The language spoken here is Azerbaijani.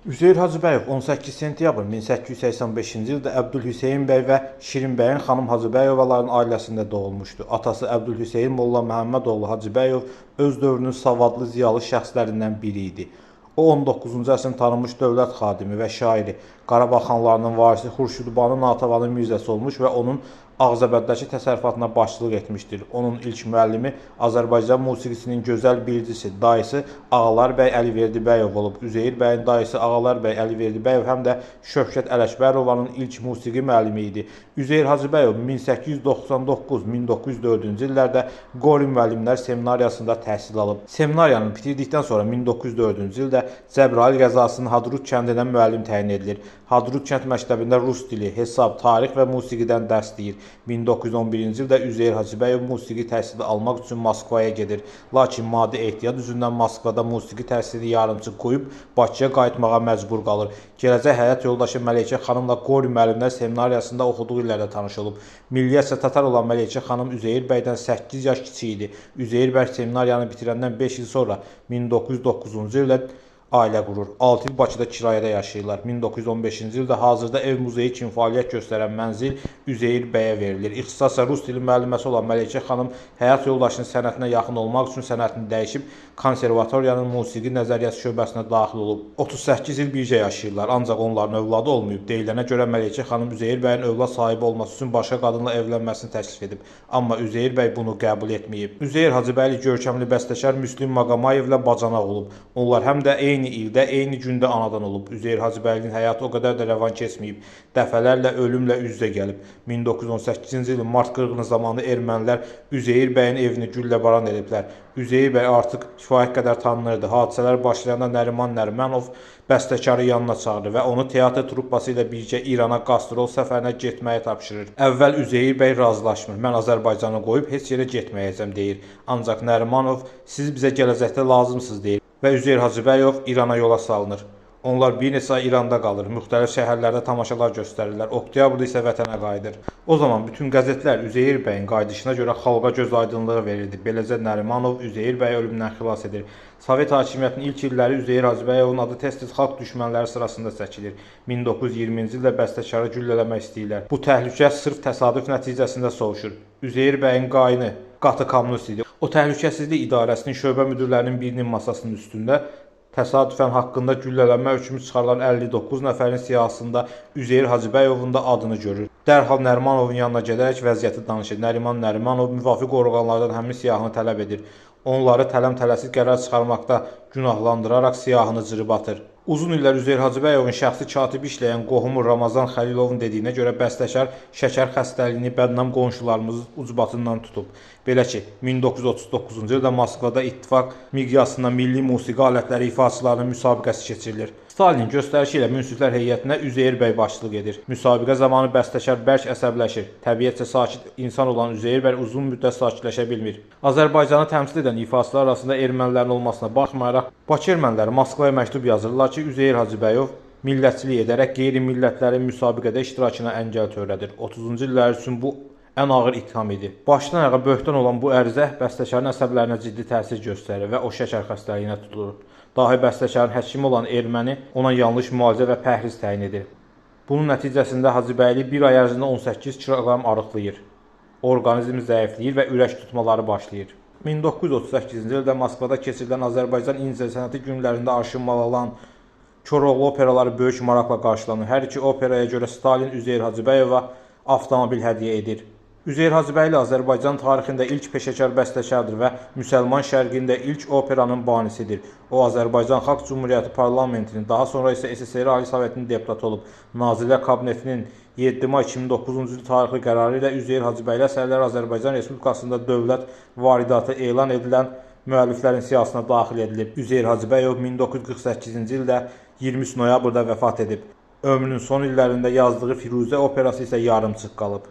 Üzeyir Hacıbəyev 18 sentyabr 1885-ci ildə Əbdülhüseyn bəy və Şirin bəyin xanım Hacıbəyevaların ailəsində doğulmuşdu. Atası Əbdülhüseyn Molla Məhəmmədoğlu Hacıbəyev öz dövrünün savadlı ziyalı şəxslərindən biri idi. O 19-cu əsrin tanınmış dövlət xadimi və şairi, Qarabağ xanlarının varisi Xurşudbanu Natavanın mirzəsi olmuş və onun Ağcabəddəki təsərrüfatına başçılıq etmişdir. Onun ilk müəllimi Azərbaycan musiqisinin gözəl bilicisi, dayısı Ağalar bəy Əliverdibəyov olub. Üzeyir bəyin dayısı Ağalar bəy Əliverdibəyov həm də Şövkət Ələkbərovanın ilk musiqi müəllimi idi. Üzeyir Hacıbəyov 1899-1904-cü illərdə Qori müəllimlər seminariyasında təhsil alıb. Seminariyanı bitirdikdən sonra 1904-cü ildə Cəbrayıl qəzasının Hadrut kəndinə müəllim təyin edilir. Hadrut kənd məktəbində rus dili, hesab, tarix və musiqidən dərs deyir. 1911-ci ildə Üzeyir Hacıbəyov musiqi təhsili almaq üçün Moskvaya gedir. Lakin maddi ehtiyat üzündən Moskvada musiqi təhsilini yarımçıq qoyub Bakıya qayıtmağa məcbur qalır. Gələcək həyat yoldaşı Məleykə xanımla Qori müəllimlər seminariyasında oxuduğu illərdə tanış olub. Milliyyətcə tatar olan Məleykə xanım Üzeyir bəydən 8 yaş kiçik idi. Üzeyir bəy seminariyanı bitirəndən 5 il sonra 1909-cu ildə ailə qurur. 6 il Bakıda kirayədə yaşayırlar. 1915-ci ildə hazırda ev muzeyi kimi fəaliyyət göstərən mənzil Üzeyir bəyə verilir. İxtisasca rus dili müəlliməsi olan Məleykə xanım həyat yoldaşının sənətinə yaxın olmaq üçün sənətini dəyişib konservatoriyanın musiqi nəzəriyyəsi şöbəsinə daxil olub. 38 il birgə yaşayırlar, ancaq onların övladı olmayıb. Deyilənə görə Məleykə xanım Üzeyir bəyin övlad sahibi olması üçün başqa qadınla evlənməsini təklif edib. Amma Üzeyir bəy bunu qəbul etməyib. Üzeyir Hacıbəyli görkəmli bəstəkar Müslüm Maqamayevlə bacanaq olub. Onlar həm də eyni ildə, eyni gündə anadan olub. Üzeyir Hacıbəylinin həyatı o qədər də rəvan keçməyib. Dəfələrlə ölümlə üz-üzə gəlib. 1918-ci ilin mart qırğını zamanı ermənilər Üzeyir bəyin evini gülləbaran ediblər. Üzeyir bəy artıq kifayət qədər tanınırdı. Hadisələr başlayanda Nəriman Nərimanov bəstəkarı yanına çağırır və onu teatr truppası ilə birgə İrana qastrol səfərinə getməyi tapşırır. Əvvəl Üzeyir bəy razılaşmır. Mən Azərbaycanı qoyub heç yerə getməyəcəm deyir. Ancaq Nərimanov siz bizə gələcəkdə lazımsınız deyir və Üzeyir Hacıbəyov İrana yola salınır. Onlar bir neçə ay İranda qalır, müxtəlif şəhərlərdə tamaşalar göstərirlər, oktyabrda isə vətənə qayıdır. O zaman bütün qəzetlər Üzeyir bəyin qayıdışına görə xalqa göz aydınlığı verirdi. Beləcə Nərimanov Üzeyir bəyi ölümdən xilas edir. Sovet hakimiyyətinin ilk illəri Üzeyir Hacıbəyovun adı tez-tez xalq düşmənləri sırasında çəkilir. 1920-ci ildə bəstəkarı güllələmək istəyirlər. Bu təhlükə sırf təsadüf nəticəsində sovuşur. Üzeyir bəyin qayını qatı kommunist idi. O təhlükəsizlik idarəsinin şöbə müdirlərinin birinin masasının üstündə təsadüfən haqqında güllələnmə hökmü çıxarılan 59 nəfərin siyahısında Üzeyir Hacıbəyovun da adını görür. Dərhal Nərimanovun yanına gedərək vəziyyəti danışır. Nəriman Nərimanov müvafiq orqanlardan həmin siyahını tələb edir. Onları tələm-tələsik qərar çıxarmaqda günahlandıraraq siyahını cırıb atır. Uzun illər Üzeyir Hacıbəyovun şəxsi katibi işləyən qohumu Ramazan Xəlilovun dediyinə görə bəstəkar şəkər xəstəliyini bədnam qonşularımızın ucbatından tutub. Belə ki, 1939-cu ildə Moskvada İttifaq miqyasında milli musiqi alətləri ifaçılarının müsabiqəsi keçirilir. Stalin göstərişi ilə münsiflər heyətinə Üzeyir bəy başçılıq edir. Müsabiqə zamanı bəstəkar bərk əsəbləşir. Təbiətcə sakit insan olan Üzeyir bəy uzun müddət sakitləşə bilmir. Azərbaycanı təmsil edən ifaçılar arasında ermənilərin olmasına baxmayaraq, Bakı erməniləri Moskvaya məktub yazırlar ki, Üzeyir Hacıbəyov millətçilik edərək qeyri-millətlərin müsabiqədə iştirakına əngəl törədir. 30-cu illər üçün bu ən ağır ittiham idi. Başdan ayağa böhtan olan bu ərizə bəstəkarın əsəblərinə ciddi təsir göstərir və o şəkər xəstəliyinə tutulur. Dahi bəstəkarın həkimi olan erməni ona yanlış müalicə və pəhriz təyin edir. Bunun nəticəsində Hacıbəyli bir ay ərzində 18 kiloqram arıqlayır. Orqanizmi zəifləyir və ürək tutmaları başlayır. 1938-ci ildə Moskvada keçirilən Azərbaycan İncəsənəti günlərində arşınlanan Koroğlu operaları böyük maraqla qarşılanır. Hər iki operaya görə Stalin Üzeyir Hacıbəyova avtomobil hədiyyə edir. Üzeyir Hacıbəyli Azərbaycan tarixində ilk peşəkar bəstəkardır və Müsəlman şərqində ilk operanın banisidir. O, Azərbaycan Xalq Cümhuriyyəti Parlamentinin, daha sonra isə SSR Ali Sovetinin deputatı olub. Nazirlər Kabinetinin 7 may 2009-cu il tarixli qərarı ilə Üzeyir Hacıbəyli əsərlər Azərbaycan Respublikasında dövlət varidatı elan edilən müəlliflərin siyahısına daxil edilib. Üzeyir Hacıbəyov 1948-ci ildə 23 noyabrda vəfat edib. Ömrünün son illərində yazdığı Firuzə operası isə yarımçıq qalıb.